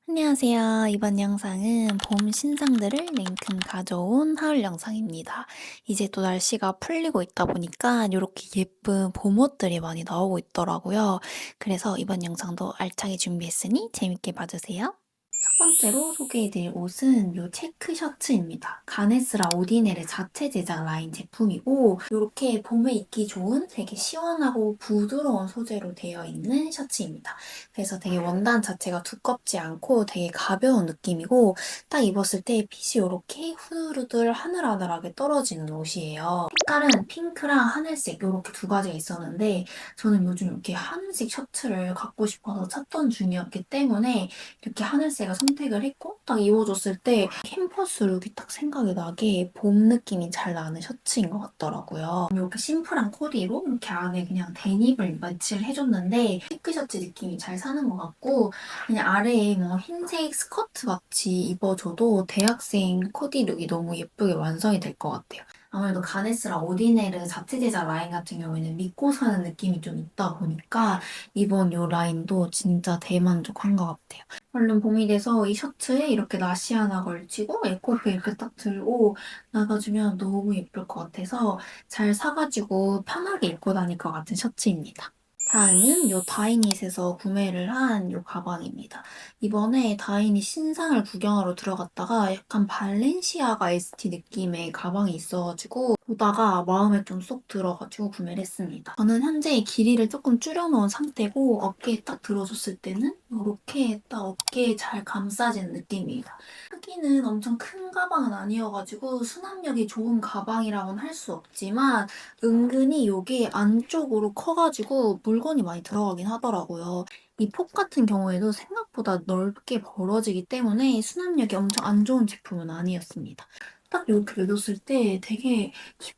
안녕하세요. 이번 영상은 봄 신상들을 냉큼 가져온 하울 영상입니다. 이제 또 날씨가 풀리고 있다 보니까 이렇게 예쁜 봄 옷들이 많이 나오고 있더라고요. 그래서 이번 영상도 알차게 준비했으니 재밌게 봐주세요. 첫 번째로 소개해드릴 옷은 이 체크 셔츠입니다. 가네스라 오디네르 자체 제작 라인 제품이고 이렇게 봄에 입기 좋은 되게 시원하고 부드러운 소재로 되어 있는 셔츠입니다. 그래서 되게 원단 자체가 두껍지 않고 되게 가벼운 느낌이고 딱 입었을 때 핏이 이렇게 후들후들 하늘하늘하게 떨어지는 옷이에요. 색깔은 핑크랑 하늘색 이렇게 두 가지가 있었는데 저는 요즘 이렇게 하늘색 셔츠를 갖고 싶어서 찾던 중이었기 때문에 이렇게 하늘색을 선택을 했고 딱 입어줬을 때 캠퍼스 룩이 딱 생각이 나게 봄 느낌이 잘 나는 셔츠인 것 같더라고요. 이렇게 심플한 코디로 이렇게 안에 그냥 데님을 매치를 해줬는데 피크 셔츠 느낌이 잘 사는 것 같고 그냥 아래에 뭐 흰색 스커트 같이 입어줘도 대학생 코디 룩이 너무 예쁘게 완성이 될 것 같아요. 아무래도 가네스라 오디네르 자체 제작 라인 같은 경우에는 믿고 사는 느낌이 좀 있다 보니까 이번 요 라인도 진짜 대만족한 것 같아요. 얼른 봄이 돼서 이 셔츠에 이렇게 나시 하나 걸치고 에코백 이렇게 딱 들고 나가주면 너무 예쁠 것 같아서 잘 사가지고 편하게 입고 다닐 것 같은 셔츠입니다. 다음은 요 다이닛에서 구매를 한 요 가방입니다. 이번에 다이닛 신상을 구경하러 들어갔다가 약간 발렌시아가 ST 느낌의 가방이 있어가지고 보다가 마음에 좀 쏙 들어가지고 구매를 했습니다. 저는 현재 길이를 조금 줄여놓은 상태고 어깨에 딱 들어줬을 때는 이렇게 딱 어깨에 잘 감싸지는 느낌입니다. 크기는 엄청 큰 가방은 아니어가지고 수납력이 좋은 가방이라고는 할 수 없지만 은근히 이게 안쪽으로 커가지고 물건이 많이 들어가긴 하더라고요. 이 폭 같은 경우에도 생각보다 넓게 벌어지기 때문에 수납력이 엄청 안 좋은 제품은 아니었습니다. 딱 이렇게 매줬을 때 되게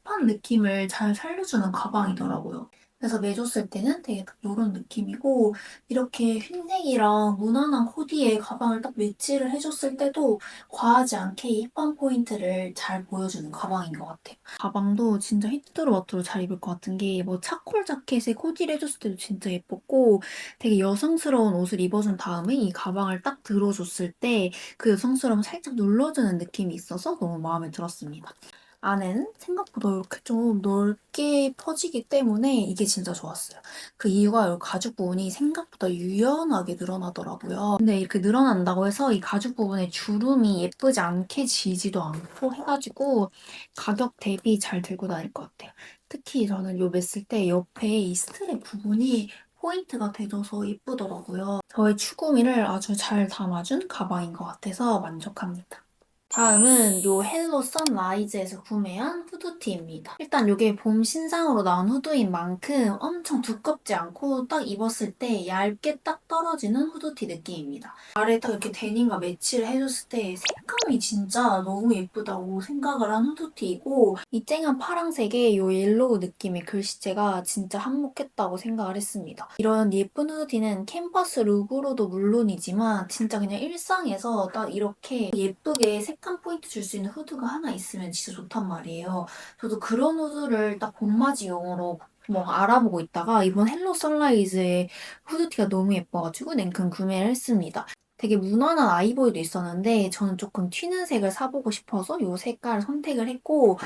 힙한 느낌을 잘 살려주는 가방이더라고요. 그래서 매줬을 때는 되게 딱 이런 느낌이고 이렇게 흰색이랑 무난한 코디에 가방을 딱 매치를 해줬을 때도 과하지 않게 이 힙한 포인트를 잘 보여주는 가방인 것 같아요. 가방도 진짜 히트로와트로 잘 입을 것 같은 게 뭐 차콜 자켓에 코디를 해줬을 때도 진짜 예뻤고 되게 여성스러운 옷을 입어준 다음에 이 가방을 딱 들어줬을 때 그 여성스러움 살짝 눌러주는 느낌이 있어서 너무 마음에 들었습니다. 안에는 생각보다 이렇게 좀 넓게 퍼지기 때문에 이게 진짜 좋았어요. 그 이유가 이 가죽 부분이 생각보다 유연하게 늘어나더라고요. 근데 이렇게 늘어난다고 해서 이 가죽 부분에 주름이 예쁘지 않게 지지도 않고 해가지고 가격 대비 잘 들고 다닐 것 같아요. 특히 저는 요 맸을 때 옆에 이 스트랩 부분이 포인트가 돼줘서 예쁘더라고요. 저의 추구미를 아주 잘 담아준 가방인 것 같아서 만족합니다. 다음은 요 헬로 선라이즈에서 구매한 후드티입니다. 일단 이게 봄 신상으로 나온 후드인 만큼 엄청 두껍지 않고 딱 입었을 때 얇게 딱 떨어지는 후드티 느낌입니다. 아래 딱 이렇게 데님과 매치를 해줬을 때 색감이 진짜 너무 예쁘다고 생각을 한 후드티이고 이 쨍한 파랑색에 요 옐로우 느낌의 글씨체가 진짜 한몫했다고 생각을 했습니다. 이런 예쁜 후드티는 캠퍼스 룩으로도 물론이지만 진짜 그냥 일상에서 딱 이렇게 예쁘게 색감 포인트 줄 수 있는 후드가 하나 있으면 진짜 좋단 말이에요. 저도 그런 후드를 딱 봄맞이용으로 뭐 알아보고 있다가 이번 헬로 선라이즈의 후드티가 너무 예뻐가지고 냉큼 구매를 했습니다. 되게 무난한 아이보이도 있었는데 저는 조금 튀는 색을 사보고 싶어서 이 색깔을 선택을 했고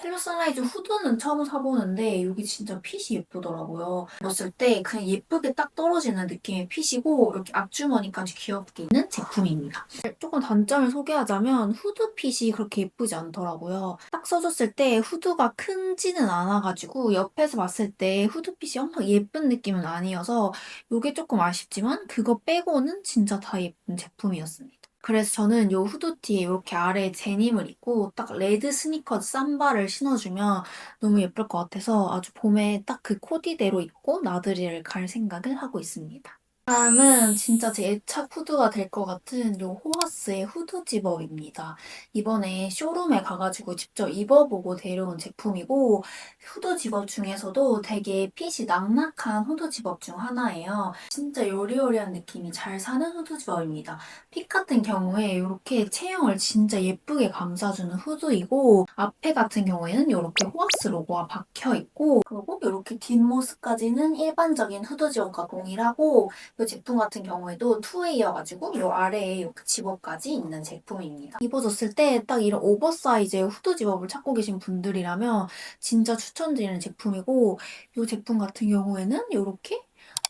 헬로 선라이즈 후드는 처음 사보는데 여기 진짜 핏이 예쁘더라고요. 입었을 때 그냥 예쁘게 딱 떨어지는 느낌의 핏이고 이렇게 앞주머니까지 귀엽게 있는 제품입니다. 조금 단점을 소개하자면 후드 핏이 그렇게 예쁘지 않더라고요. 딱 써줬을 때 후드가 크지는 않아가지고 옆에서 봤을 때 후드 핏이 엄청 예쁜 느낌은 아니어서 이게 조금 아쉽지만 그거 빼고는 진짜 다 예쁜 제품이었습니다. 그래서 저는 이 후드티에 이렇게 아래에 데님을 입고 딱 레드 스니커즈 삼바를 신어주면 너무 예쁠 것 같아서 아주 봄에 딱 그 코디대로 입고 나들이를 갈 생각을 하고 있습니다. 다음은 진짜 제 애착 후드가 될 것 같은 요 호화스의 후드 집업입니다. 이번에 쇼룸에 가가지고 직접 입어보고 데려온 제품이고 후드 집업 중에서도 되게 핏이 낙낙한 후드 집업 중 하나예요. 진짜 여리여리한 느낌이 잘 사는 후드 집업입니다. 핏 같은 경우에 이렇게 체형을 진짜 예쁘게 감싸주는 후드이고 앞에 같은 경우에는 이렇게 호화스 로고가 박혀있고 그리고 이렇게 뒷모습까지는 일반적인 후드 집업과 동일하고 이 제품 같은 경우에도 투웨이여가지고 이 아래에 이렇게 집업까지 있는 제품입니다. 입어줬을 때 딱 이런 오버사이즈의 후드 집업을 찾고 계신 분들이라면 진짜 추천드리는 제품이고 이 제품 같은 경우에는 이렇게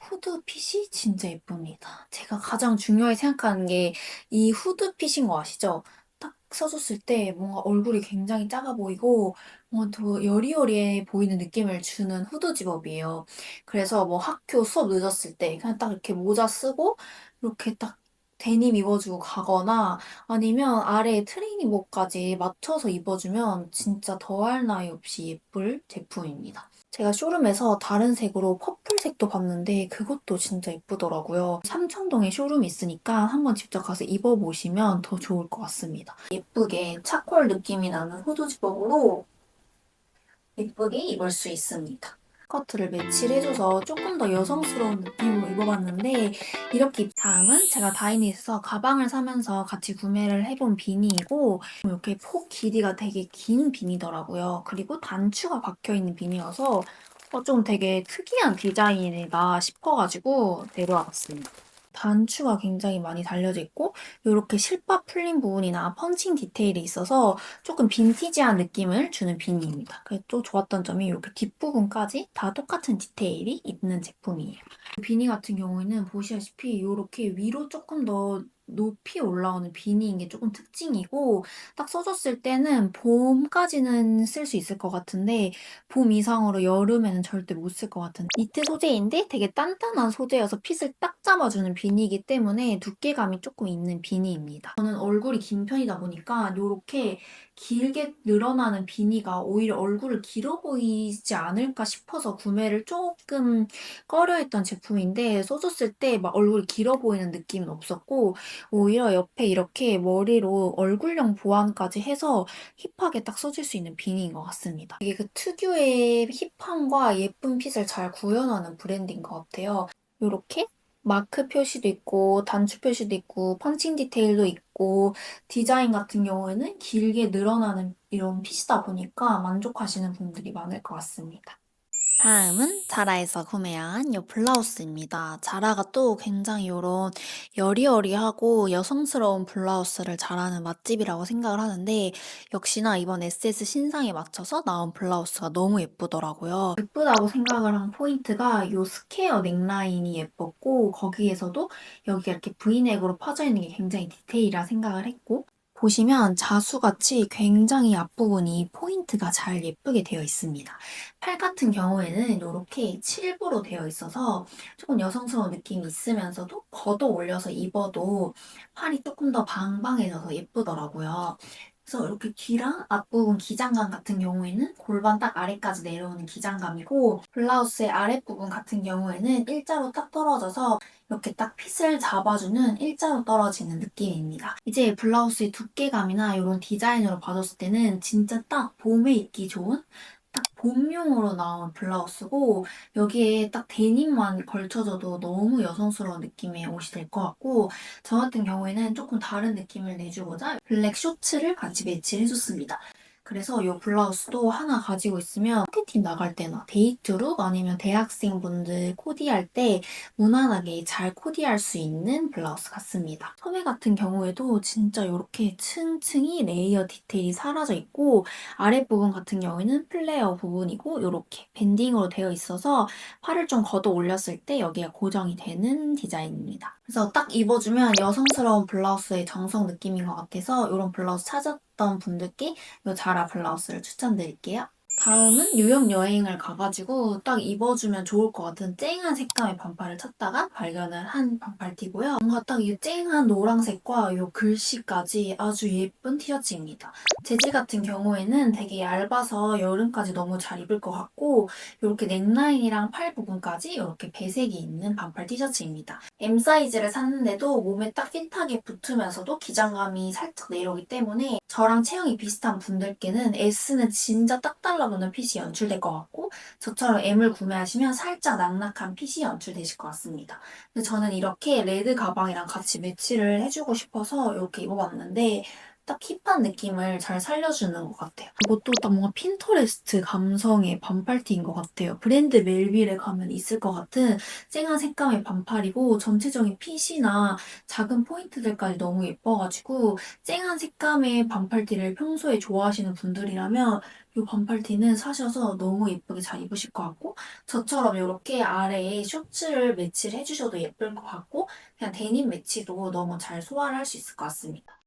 후드 핏이 진짜 예쁩니다. 제가 가장 중요하게 생각하는 게 이 후드 핏인 거 아시죠? 딱 써줬을 때 뭔가 얼굴이 굉장히 작아 보이고 뭔가 더 여리여리해 보이는 느낌을 주는 후드 집업이에요. 그래서 뭐 학교 수업 늦었을 때 그냥 딱 이렇게 모자 쓰고 이렇게 딱 데님 입어주고 가거나 아니면 아래에 트레이닝복까지 맞춰서 입어주면 진짜 더할 나위 없이 예쁠 제품입니다. 제가 쇼룸에서 다른 색으로 퍼플색도 봤는데 그것도 진짜 예쁘더라고요. 삼청동에 쇼룸이 있으니까 한번 직접 가서 입어보시면 더 좋을 것 같습니다. 예쁘게 차콜 느낌이 나는 후드 집업으로 예쁘게 입을 수 있습니다. 스커트를 매치를 해줘서 조금 더 여성스러운 느낌으로 입어봤는데 이렇게 다음은 제가 다이니에서 가방을 사면서 같이 구매를 해본 비니이고 이렇게 폭 길이가 되게 긴 비니더라고요. 그리고 단추가 박혀있는 비니여서 좀 되게 특이한 디자인이다 싶어가지고 데려와봤습니다. 단추가 굉장히 많이 달려져 있고 이렇게 실밥 풀린 부분이나 펀칭 디테일이 있어서 조금 빈티지한 느낌을 주는 비니입니다. 그래서 또 좋았던 점이 이렇게 뒷부분까지 다 똑같은 디테일이 있는 제품이에요. 비니 같은 경우에는 보시다시피 이렇게 위로 조금 더 높이 올라오는 비니인 게 조금 특징이고 딱 써줬을 때는 봄까지는 쓸 수 있을 것 같은데 봄 이상으로 여름에는 절대 못 쓸 것 같은 니트 소재인데 되게 단단한 소재여서 핏을 딱 잡아주는 비니이기 때문에 두께감이 조금 있는 비니입니다. 저는 얼굴이 긴 편이다 보니까 이렇게 길게 늘어나는 비니가 오히려 얼굴을 길어 보이지 않을까 싶어서 구매를 조금 꺼려했던 제품인데 써줬을 때 막 얼굴이 길어 보이는 느낌은 없었고 오히려 옆에 이렇게 머리로 얼굴형 보완까지 해서 힙하게 딱 써줄 수 있는 비니인 것 같습니다. 이게 그 특유의 힙함과 예쁜 핏을 잘 구현하는 브랜드인 것 같아요. 이렇게 마크 표시도 있고 단추 표시도 있고 펀칭 디테일도 있고 디자인 같은 경우에는 길게 늘어나는 이런 핏이다 보니까 만족하시는 분들이 많을 것 같습니다. 다음은 자라에서 구매한 이 블라우스입니다. 자라가 또 굉장히 이런 여리여리하고 여성스러운 블라우스를 잘하는 맛집이라고 생각을 하는데 역시나 이번 SS 신상에 맞춰서 나온 블라우스가 너무 예쁘더라고요. 예쁘다고 생각을 한 포인트가 이 스퀘어 넥라인이 예뻤고 거기에서도 여기가 이렇게 V넥으로 퍼져 있는 게 굉장히 디테일이라 생각을 했고 보시면 자수같이 굉장히 앞부분이 포인트가 잘 예쁘게 되어 있습니다. 팔 같은 경우에는 이렇게 칠부로 되어 있어서 조금 여성스러운 느낌이 있으면서도 걷어 올려서 입어도 팔이 조금 더 방방해져서 예쁘더라고요. 그래서 이렇게 뒤랑 앞부분 기장감 같은 경우에는 골반 딱 아래까지 내려오는 기장감이고 블라우스의 아랫부분 같은 경우에는 일자로 딱 떨어져서 이렇게 딱 핏을 잡아주는 일자로 떨어지는 느낌입니다. 이제 블라우스의 두께감이나 이런 디자인으로 봐줬을 때는 진짜 딱 봄에 입기 좋은 딱 봄용으로 나온 블라우스고 여기에 딱 데님만 걸쳐줘도 너무 여성스러운 느낌의 옷이 될 것 같고 저 같은 경우에는 조금 다른 느낌을 내주고자 블랙 쇼츠를 같이 매치를 해줬습니다. 그래서 이 블라우스도 하나 가지고 있으면 소개팅 나갈 때나 데이트룩 아니면 대학생분들 코디할 때 무난하게 잘 코디할 수 있는 블라우스 같습니다. 소매 같은 경우에도 진짜 이렇게 층층이 레이어 디테일이 사라져 있고 아랫부분 같은 경우에는 플레어 부분이고 이렇게 밴딩으로 되어 있어서 팔을 좀 걷어 올렸을 때 여기가 고정이 되는 디자인입니다. 그래서 딱 입어주면 여성스러운 블라우스의 정석 느낌인 것 같아서 이런 블라우스 찾았던 분들께 이 자라 블라우스를 추천드릴게요. 다음은 뉴욕 여행을 가가지고 딱 입어주면 좋을 것 같은 쨍한 색감의 반팔을 찾다가 발견을 한 반팔티고요. 뭔가 딱 이 쨍한 노란색과 이 글씨까지 아주 예쁜 티셔츠입니다. 재질 같은 경우에는 되게 얇아서 여름까지 너무 잘 입을 것 같고 이렇게 넥라인이랑 팔 부분까지 이렇게 배색이 있는 반팔 티셔츠입니다. M 사이즈를 샀는데도 몸에 딱 핏하게 붙으면서도 기장감이 살짝 내려오기 때문에 저랑 체형이 비슷한 분들께는 S는 진짜 딱 달라붙는 핏이 연출될 것 같고 저처럼 M을 구매하시면 살짝 낙낙한 핏이 연출되실 것 같습니다. 근데 저는 이렇게 레드 가방이랑 같이 매치를 해주고 싶어서 이렇게 입어봤는데 딱 힙한 느낌을 잘 살려주는 것 같아요. 이것도 딱 뭔가 핀터레스트 감성의 반팔티인 것 같아요. 브랜드 멜빌에 가면 있을 것 같은 쨍한 색감의 반팔이고 전체적인 핏이나 작은 포인트들까지 너무 예뻐가지고 쨍한 색감의 반팔티를 평소에 좋아하시는 분들이라면 이 반팔티는 사셔서 너무 예쁘게 잘 입으실 것 같고 저처럼 이렇게 아래에 셔츠를 매치를 해주셔도 예쁠 것 같고 그냥 데님 매치도 너무 잘 소화를 할 수 있을 것 같습니다.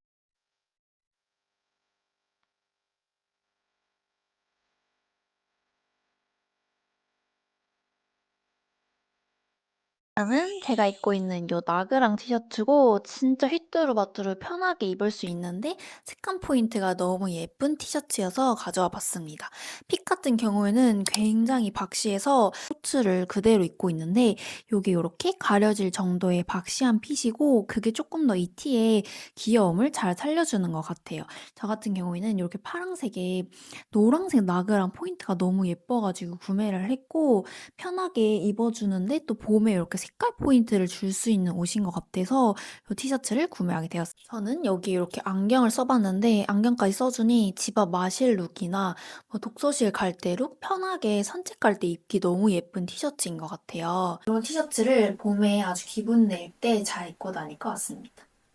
저는 제가 입고 있는 요 나그랑 티셔츠고 진짜 휘뚜루마뚜루 편하게 입을 수 있는데 색감 포인트가 너무 예쁜 티셔츠여서 가져와 봤습니다. 핏 같은 경우에는 굉장히 박시해서 셔츠를 그대로 입고 있는데 요게 요렇게 가려질 정도의 박시한 핏이고 그게 조금 더 이 티의 귀여움을 잘 살려주는 것 같아요. 저 같은 경우에는 이렇게 파란색에 노란색 나그랑 포인트가 너무 예뻐가지고 구매를 했고 편하게 입어주는데 또 봄에 이렇게 색깔 포인트를 줄 수 있는 옷인 것 같아서 이 티셔츠를 구매하게 되었어요. 저는 여기 이렇게 안경을 써봤는데 안경까지 써주니 집 앞 마실 룩이나 뭐 독서실 갈 때 룩 편하게 산책 갈 때 입기 너무 예쁜 티셔츠인 것 같아요. 이런 티셔츠를 봄에 아주 기분 낼 때 잘 입고 다닐 것 같습니다.